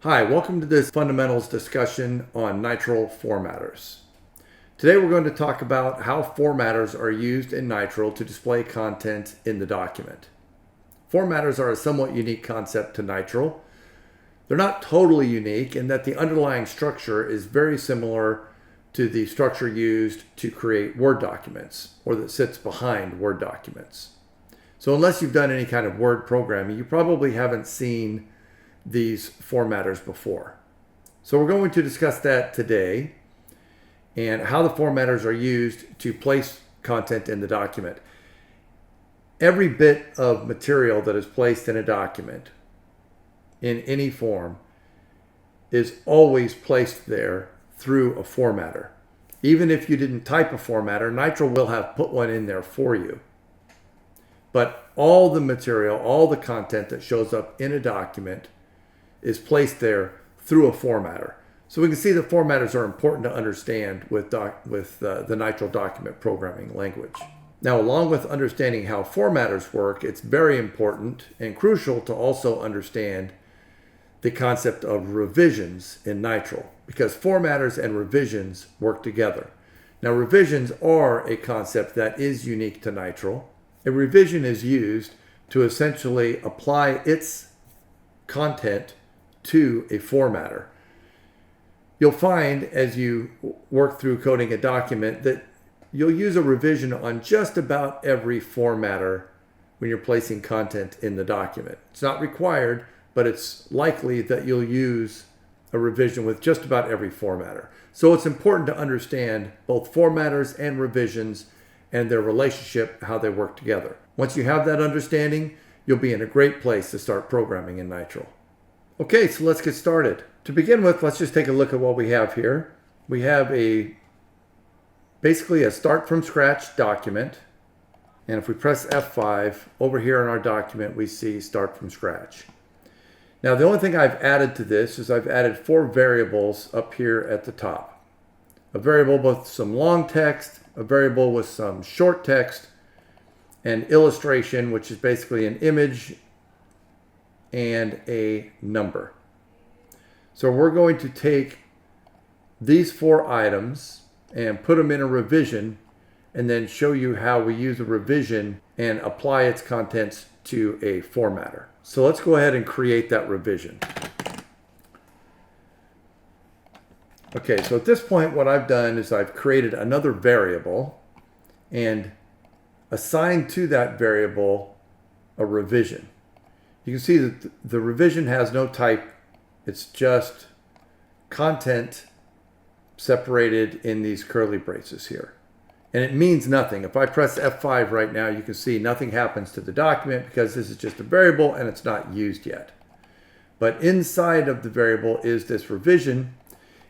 Hi, welcome to this fundamentals discussion on Nitro formatters. Today we're going to talk about how formatters are used in Nitro to display content in the document. Formatters are a somewhat unique concept to Nitro. They're not totally unique in that the underlying structure is very similar to the structure used to create Word documents, or that sits behind Word documents. So unless you've done any kind of Word programming, you probably haven't seen these formatters before. So we're going to discuss that today and how the formatters are used to place content in the document. Every bit of material that is placed in a document in any form is always placed there through a formatter. Even if you didn't type a formatter, Nitro will have put one in there for you. But all the material, all the content that shows up in a document is placed there through a formatter. So we can see that formatters are important to understand with the Nitro document programming language. Now, along with understanding how formatters work, it's very important and crucial to also understand the concept of revisions in Nitro, because formatters and revisions work together. Now, revisions are a concept that is unique to Nitro. A revision is used to essentially apply its content to a formatter. You'll find as you work through coding a document that you'll use a revision on just about every formatter when you're placing content in the document. It's not required, but it's likely that you'll use a revision with just about every formatter. So it's important to understand both formatters and revisions and their relationship, how they work together. Once you have that understanding, you'll be in a great place to start programming in Nitro. Okay, so let's get started. To begin with, let's just take a look at what we have here. We have basically a start from scratch document. And if we press F5, over here in our document, we see start from scratch. Now, the only thing I've added to this is I've added 4 variables up here at the top. A variable with some long text, a variable with some short text, and illustration, which is basically an image and a number. So we're going to take these 4 items and put them in a revision and then show you how we use a revision and apply its contents to a formatter. So let's go ahead and create that revision. Okay, so at this point what I've done is I've created another variable and assigned to that variable a revision. You can see that the revision has no type. It's just content separated in these curly braces here. And it means nothing. If I press F5 right now, you can see nothing happens to the document because this is just a variable and it's not used yet. But inside of the variable is this revision.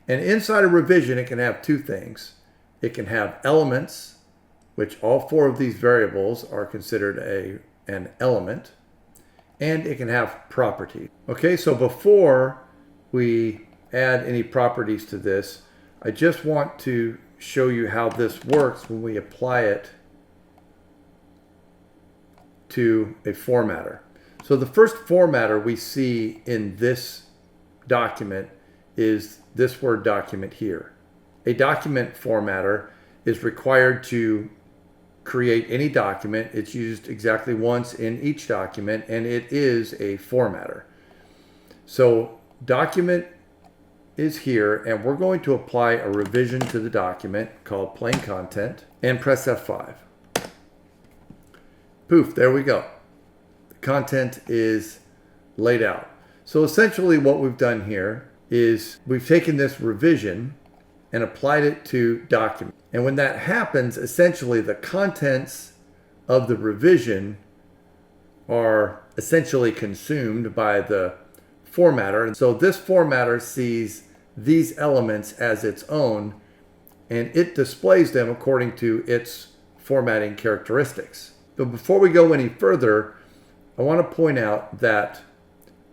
And inside a revision, it can have 2 things. It can have elements, which all 4 of these variables are considered an element. And it can have properties. Okay, so before we add any properties to this, I just want to show you how this works when we apply it to a formatter. So the first formatter we see in this document is this Word document here. A document formatter is required to create any document. It's used exactly once in each document, and it is a formatter. So document is here, and we're going to apply a revision to the document called plain content and press F5. Poof, there we go. The content is laid out. So essentially what we've done here is we've taken this revision and applied it to document. And when that happens, essentially the contents of the revision are essentially consumed by the formatter. And so this formatter sees these elements as its own, and it displays them according to its formatting characteristics. But before we go any further, I want to point out that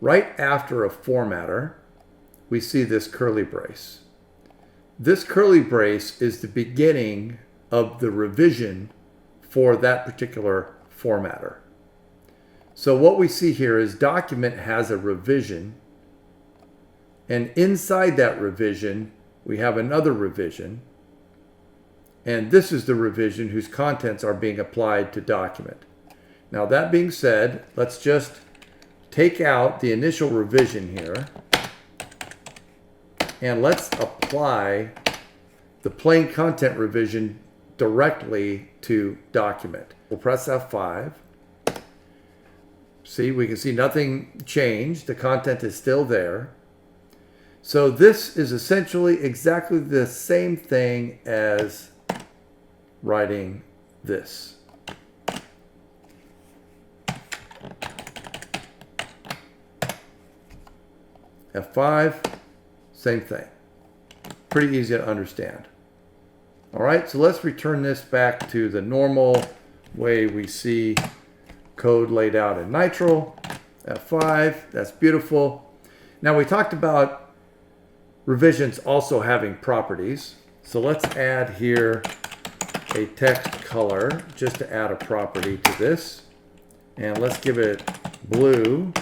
right after a formatter, we see this curly brace. This curly brace is the beginning of the revision for that particular formatter. So what we see here is document has a revision And inside that revision, we have another revision. And this is the revision whose contents are being applied to document. Now that being said, let's just take out the initial revision here. And let's apply the plain content revision directly to document. We'll press F5. See, we can see nothing changed. The content is still there. So this is essentially exactly the same thing as writing this. F5, same thing. Pretty easy to understand. All right, so let's return this back to the normal way we see code laid out in Nitro. F5, that's beautiful. Now we talked about revisions also having properties. So let's add here a text color just to add a property to this. And let's give it blue.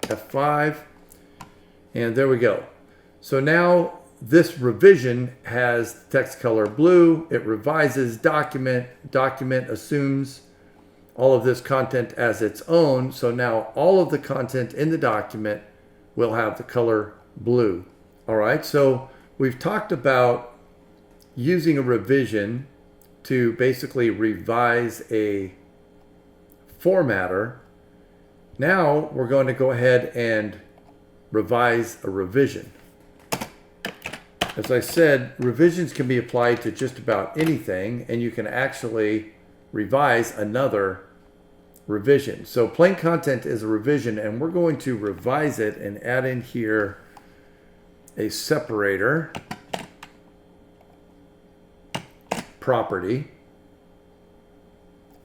F5. And there we go. So now this revision has text color blue. It revises document. Document assumes all of this content as its own. So now all of the content in the document will have the color blue. All right, so we've talked about using a revision to basically revise a formatter. Now we're going to go ahead and revise a revision. As I said, revisions can be applied to just about anything, and you can actually revise another revision. So plain content is a revision, and we're going to revise it and add in here a separator property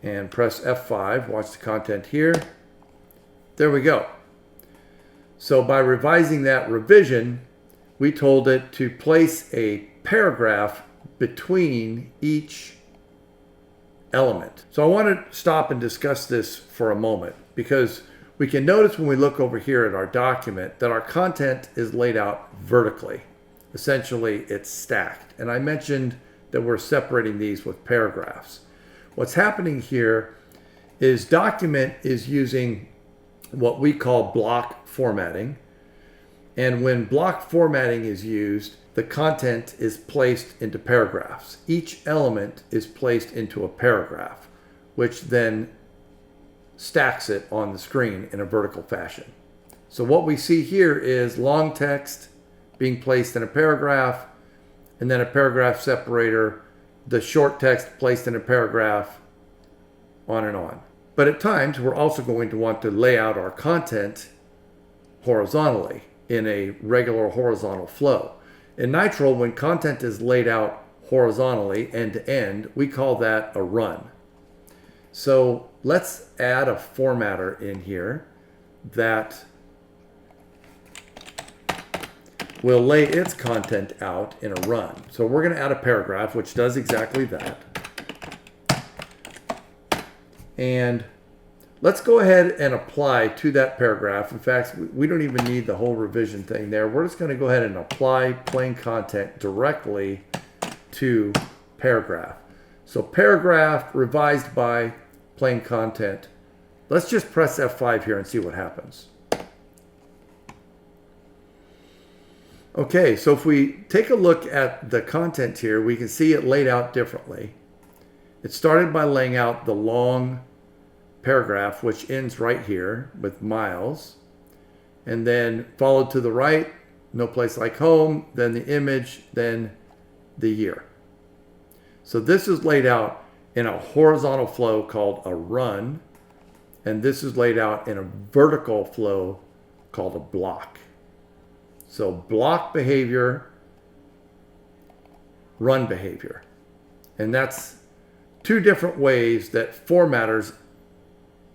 and press F5. Watch the content here. There we go. So by revising that revision, we told it to place a paragraph between each element. So I want to stop and discuss this for a moment, because we can notice when we look over here at our document that our content is laid out vertically. Essentially, it's stacked. And I mentioned that we're separating these with paragraphs. What's happening here is document is using what we call block formatting. And when block formatting is used, the content is placed into paragraphs. Each element is placed into a paragraph, which then stacks it on the screen in a vertical fashion. So what we see here is long text being placed in a paragraph, and then a paragraph separator, the short text placed in a paragraph, on and on. But at times, we're also going to want to lay out our content horizontally in a regular horizontal flow. In Nitro, when content is laid out horizontally end to end, we call that a run. So let's add a formatter in here that will lay its content out in a run. So we're going to add a paragraph which does exactly that. And let's go ahead and apply to that paragraph. In fact, we don't even need the whole revision thing there. We're just going to go ahead and apply plain content directly to paragraph. So paragraph revised by plain content. Let's just press F5 here and see what happens. Okay, so if we take a look at the content here, we can see it laid out differently. It started by laying out the long paragraph, which ends right here with miles, and then followed to the right, no place like home, then the image, then the year. So this is laid out in a horizontal flow called a run, and this is laid out in a vertical flow called a block. So block behavior, run behavior. And that's two different ways that formatters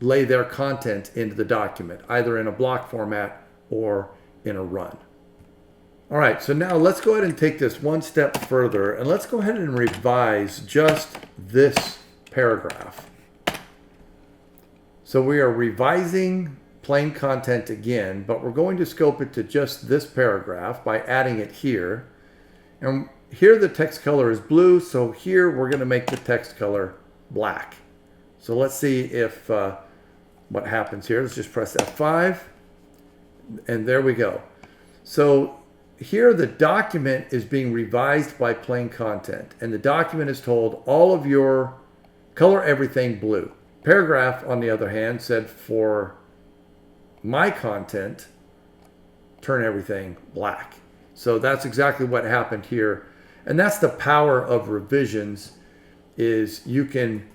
lay their content into the document, either in a block format or in a run. All right, so now let's go ahead and take this one step further, and let's go ahead and revise just this paragraph. So we are revising plain content again, but we're going to scope it to just this paragraph by adding it here. And here the text color is blue, so here we're going to make the text color black. So let's see if what happens here. Let's just press F5, and there we go. So here the document is being revised by plain content, and the document is told all of your color everything blue. Paragraph, on the other hand, said for my content, turn everything black. So that's exactly what happened here. And that's the power of revisions, is you can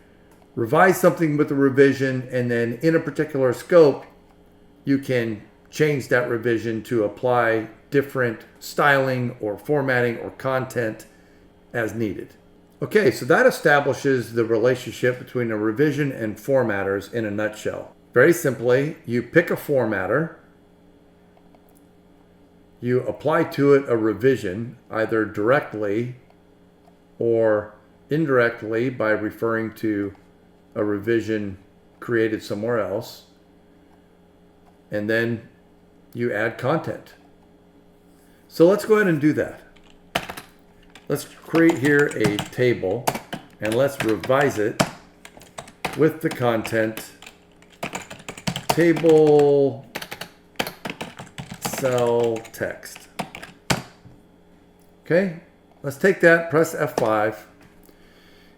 revise something with a revision, and then in a particular scope, you can change that revision to apply different styling or formatting or content as needed. Okay, so that establishes the relationship between a revision and formatters in a nutshell. Very simply, you pick a formatter, you apply to it a revision, either directly or indirectly by referring to a revision created somewhere else, and then you add content. So let's go ahead and do that. Let's create here a table, and let's revise it with the content table cell text. Okay, let's take that, press F5,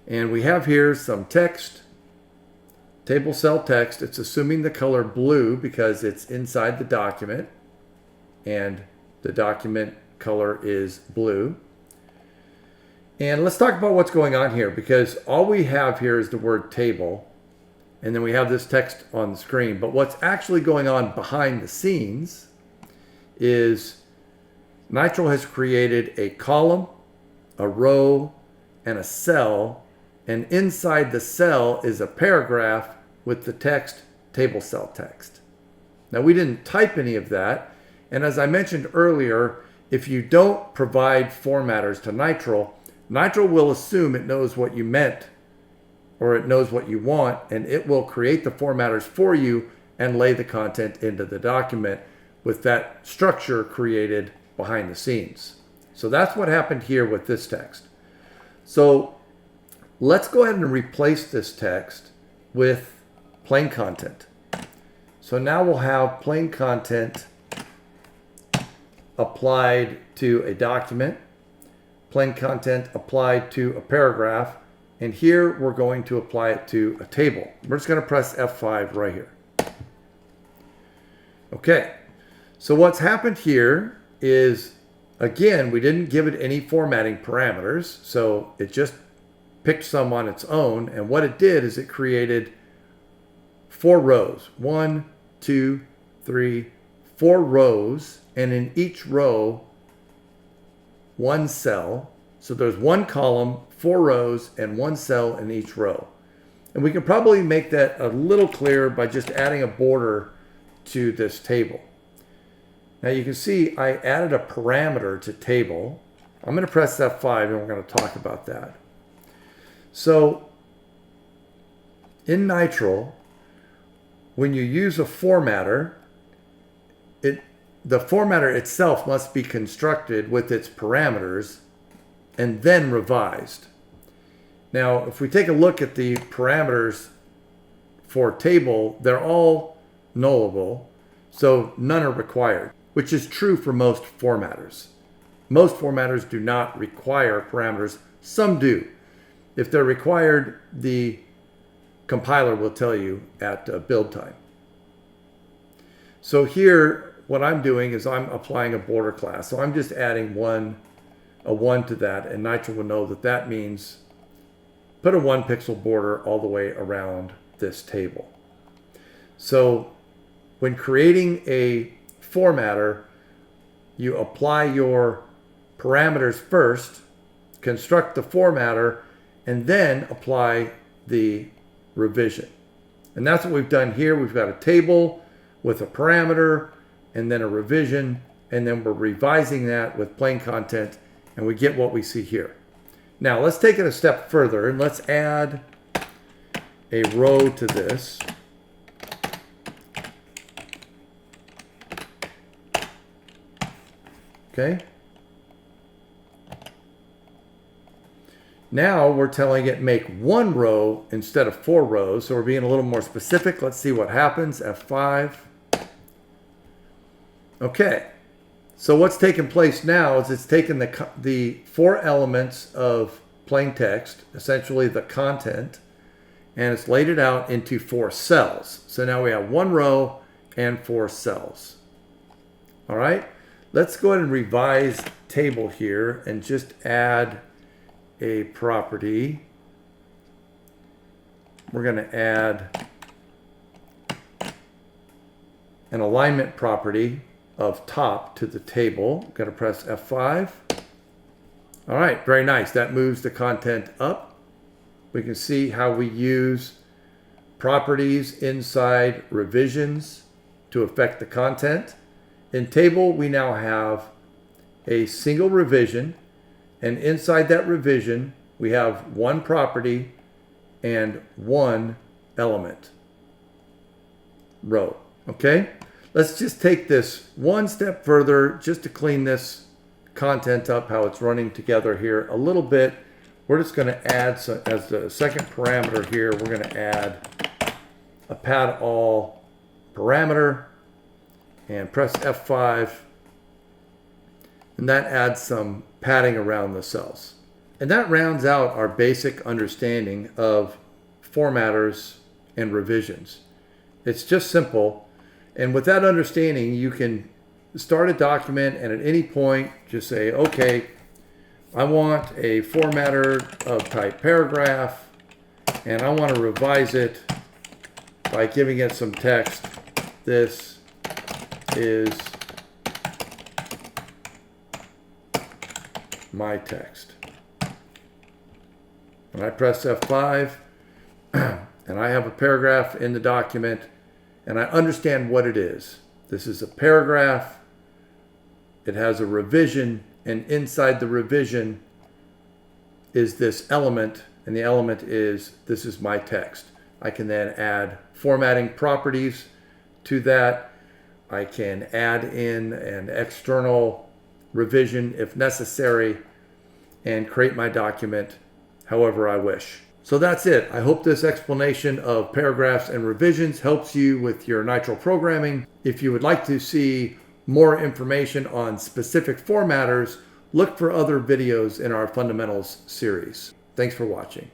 and we have here some text, table cell text. It's assuming the color blue because it's inside the document, and the document color is blue. And let's talk about what's going on here, because all we have here is the word table, and then we have this text on the screen. But what's actually going on behind the scenes is Nitro has created a column, a row, and a cell, and inside the cell is a paragraph with the text table cell text. Now, we didn't type any of that, and as I mentioned earlier, if you don't provide formatters to Nitro, Nitro will assume it knows what you meant, or it knows what you want, and it will create the formatters for you and lay the content into the document with that structure created behind the scenes. So that's what happened here with this text. So let's go ahead and replace this text with plain content. So now we'll have plain content applied to a document, plain content applied to a paragraph, and here we're going to apply it to a table. We're just going to press F5 right here. Okay, so what's happened here is, again, we didn't give it any formatting parameters, so it just picked some on its own, and what it did is it created 4 rows. 1, 2, 3, 4 rows, and in each row, 1 cell. So there's 1 column, 4 rows, and 1 cell in each row. And we can probably make that a little clearer by just adding a border to this table. Now you can see I added a parameter to table. I'm going to press F5 and we're going to talk about that. So in Nitro, when you use a formatter, the formatter itself must be constructed with its parameters and then revised. Now, if we take a look at the parameters for table, they're all nullable, so none are required, which is true for most formatters. Most formatters do not require parameters. Some do. If they're required, the compiler will tell you at build time. So here, what I'm doing is I'm applying a border class. So I'm just adding a 1 to that, and Nitro will know that that means put a 1 pixel border all the way around this table. So when creating a formatter, you apply your parameters first, construct the formatter, and then apply the revision. And that's what we've done here. We've got a table with a parameter and then a revision, and then we're revising that with plain content, and we get what we see here. Now let's take it a step further and let's add a row to this. Okay. Now we're telling it make 1 row instead of 4 rows. So we're being a little more specific. Let's see what happens. F5. Okay. So what's taking place now is it's taken the 4 elements of plain text, essentially the content, and it's laid it out into 4 cells. So now we have 1 row and 4 cells. All right. Let's go ahead and revise table here and just add a property. We're going to add an alignment property of top to the table. I'm going to press F5. All right, very nice. That moves the content up. We can see how we use properties inside revisions to affect the content. In table, we now have a single revision, and inside that revision, we have 1 property and 1 element row. Okay? Let's just take this 1 step further just to clean this content up, how it's running together here a little bit. We're just going to add, so as the second parameter here, we're going to add a pad all parameter and press F5. And that adds some padding around the cells. And that rounds out our basic understanding of formatters and revisions. It's just simple. And with that understanding, you can start a document and at any point just say, okay, I want a formatter of type paragraph and I want to revise it by giving it some text. This is my text. And I press F5 and I have a paragraph in the document and I understand what it is. This is a paragraph. It has a revision, and inside the revision is this element, and the element is, this is my text. I can then add formatting properties to that. I can add in an external revision if necessary and create my document however I wish. So that's it. I hope this explanation of paragraphs and revisions helps you with your Nitro programming. If you would like to see more information on specific formatters, look for other videos in our Fundamentals series. Thanks for watching.